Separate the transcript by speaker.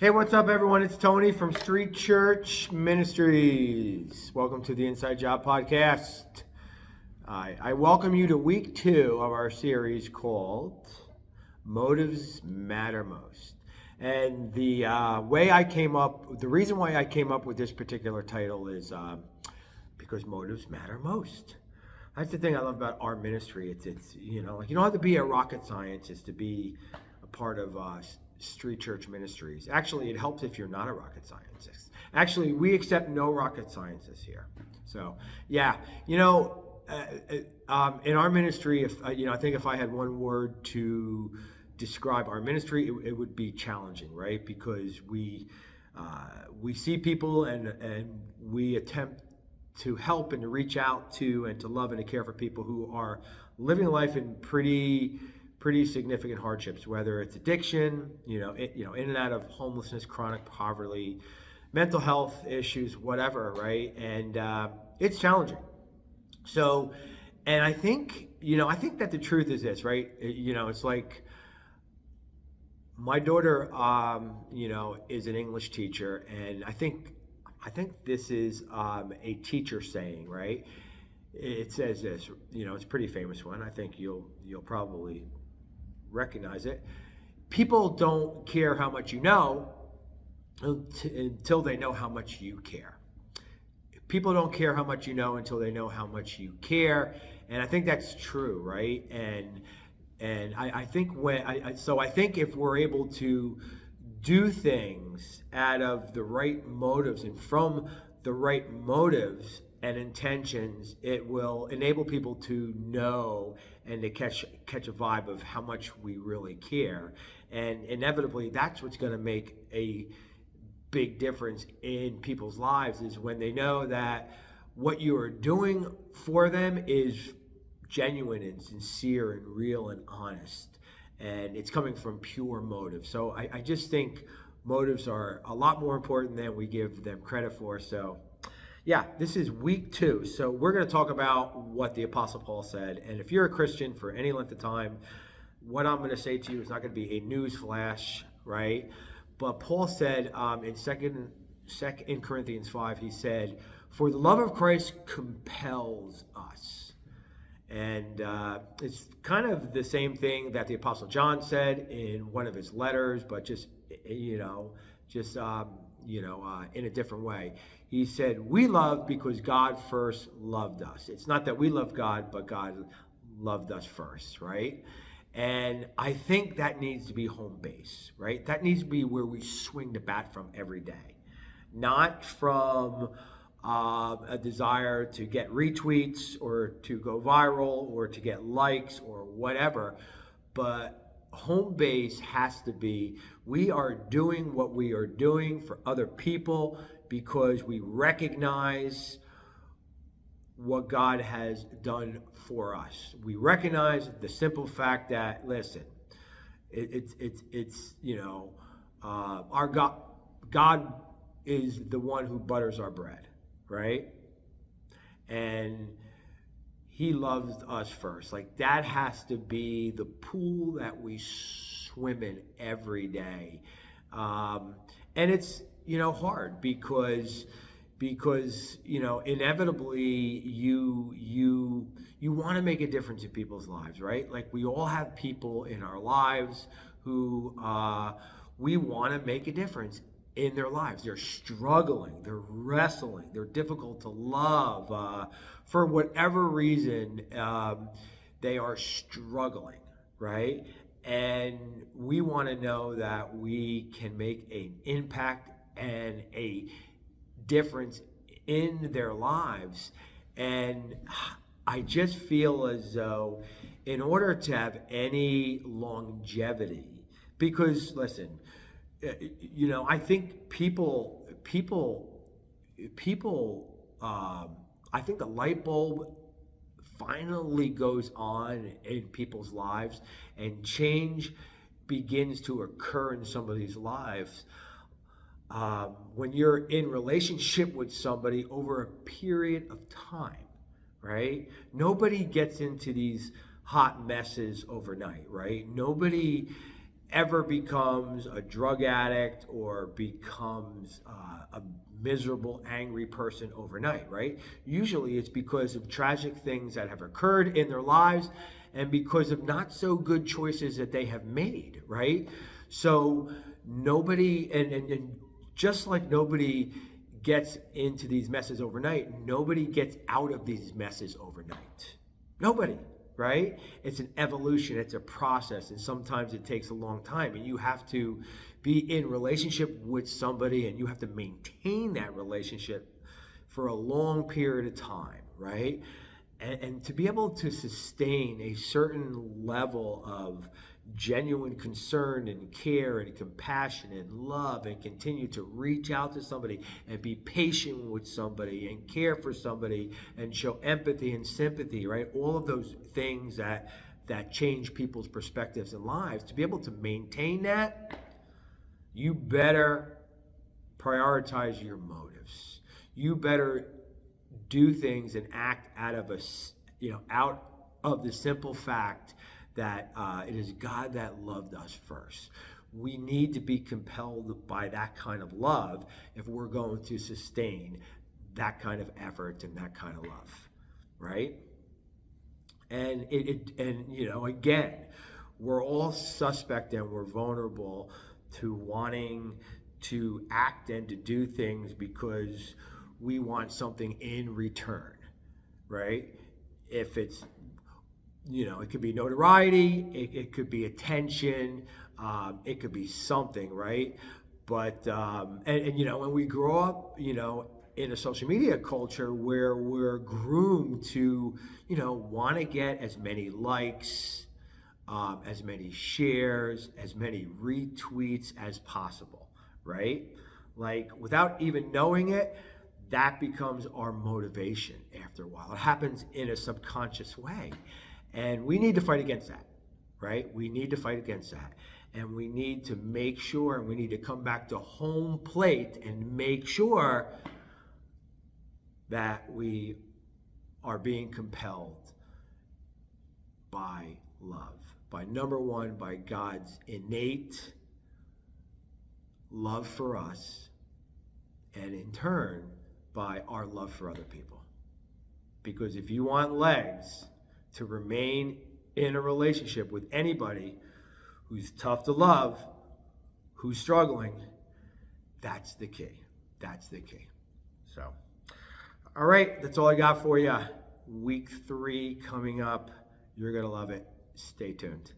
Speaker 1: Hey, what's up, everyone? It's Tony from Street Church Ministries. Welcome to the Inside Job Podcast. I welcome you to week 2 of our series called Motives Matter Most. And the reason why I came up with this particular title is because motives matter most. That's the thing I love about our ministry. It's you don't have to be a rocket scientist to be a part of Street Church Ministries. Actually, it helps if you're not a rocket scientist. Actually, we accept no rocket scientists here. So, yeah, in our ministry, I think if I had one word to describe our ministry, it would be challenging, right? Because we see people and we attempt to help and to reach out to and to love and to care for people who are living life in pretty significant hardships, whether it's addiction, in and out of homelessness, chronic poverty, mental health issues, whatever, right? And it's challenging. So, and I think that the truth is this, right? It's like my daughter, is an English teacher, and I think this is a teacher saying, right? It says this, it's a pretty famous one. I think you'll probably recognize it. People don't care how much you know until they know how much you care. People don't care how much you know until they know how much you care, and I think that's true, right? And I think I think if we're able to do things out of the right motives and from the right motives and intentions, it will enable people to know and to catch a vibe of how much we really care. And inevitably, that's what's going to make a big difference in people's lives, is when they know that what you are doing for them is genuine and sincere and real and honest, and it's coming from pure motive. So I just think motives are a lot more important than we give them credit for. So yeah, this is week 2. So we're going to talk about what the Apostle Paul said. And if you're a Christian for any length of time, what I'm going to say to you is not going to be a news flash, right? But Paul said in 2 Corinthians 5, he said, "For the love of Christ compels us." And it's kind of the same thing that the Apostle John said in one of his letters, but just in a different way. He said, "We love because God first loved us." It's not that we love God, but God loved us first, right? And I think that needs to be home base, right? That needs to be where we swing the bat from every day, not from a desire to get retweets or to go viral or to get likes or whatever. But home base has to be, we are doing what we are doing for other people because we recognize what God has done for us. We recognize the simple fact that, listen, our God is the one who butters our bread, right? And he loves us first. Like, that has to be the pool that we swim in every day. And it's, hard because inevitably you want to make a difference in people's lives, right? Like, we all have people in our lives who we want to make a difference in their lives. They're struggling, they're wrestling, they're difficult to love. For whatever reason, they are struggling, right? And we want to know that we can make an impact and a difference in their lives. And I just feel as though in order to have any longevity, because listen, I think people, I think the light bulb finally goes on in people's lives and change begins to occur in somebody's lives when you're in relationship with somebody over a period of time, right? Nobody gets into these hot messes overnight, right? Nobody ever becomes a drug addict or becomes a miserable, angry person overnight, right? Usually it's because of tragic things that have occurred in their lives and because of not so good choices that they have made, right? So nobody, and just like nobody gets into these messes overnight, nobody gets out of these messes overnight. Nobody, right? It's an evolution, it's a process, and sometimes it takes a long time, and you have to be in relationship with somebody and you have to maintain that relationship for a long period of time, right? And to be able to sustain a certain level of genuine concern and care and compassion and love and continue to reach out to somebody and be patient with somebody and care for somebody and show empathy and sympathy, right? All of those things that change people's perspectives and lives. To be able to maintain that, you better prioritize your motives. You better do things and act out of out of the simple fact that it is God that loved us first. We need to be compelled by that kind of love if we're going to sustain that kind of effort and that kind of love, right? And again, we're all suspect and we're vulnerable to wanting to act and to do things because we want something in return, right? If it's, it could be notoriety, it could be attention, it could be something, right? But, when we grow up, in a social media culture where we're groomed to, want to get as many likes, as many shares, as many retweets as possible, right? Like without even knowing it, that becomes our motivation after a while. It happens in a subconscious way. And we need to fight against that, right? We need to fight against that. And we need to make sure, and we need to come back to home plate and make sure that we are being compelled by love. By number one, by God's innate love for us, and in turn, by our love for other people. Because if you want legs to remain in a relationship with anybody who's tough to love, who's struggling, that's the key. That's the key. So, all right, that's all I got for you. Week 3 coming up. You're going to love it. Stay tuned.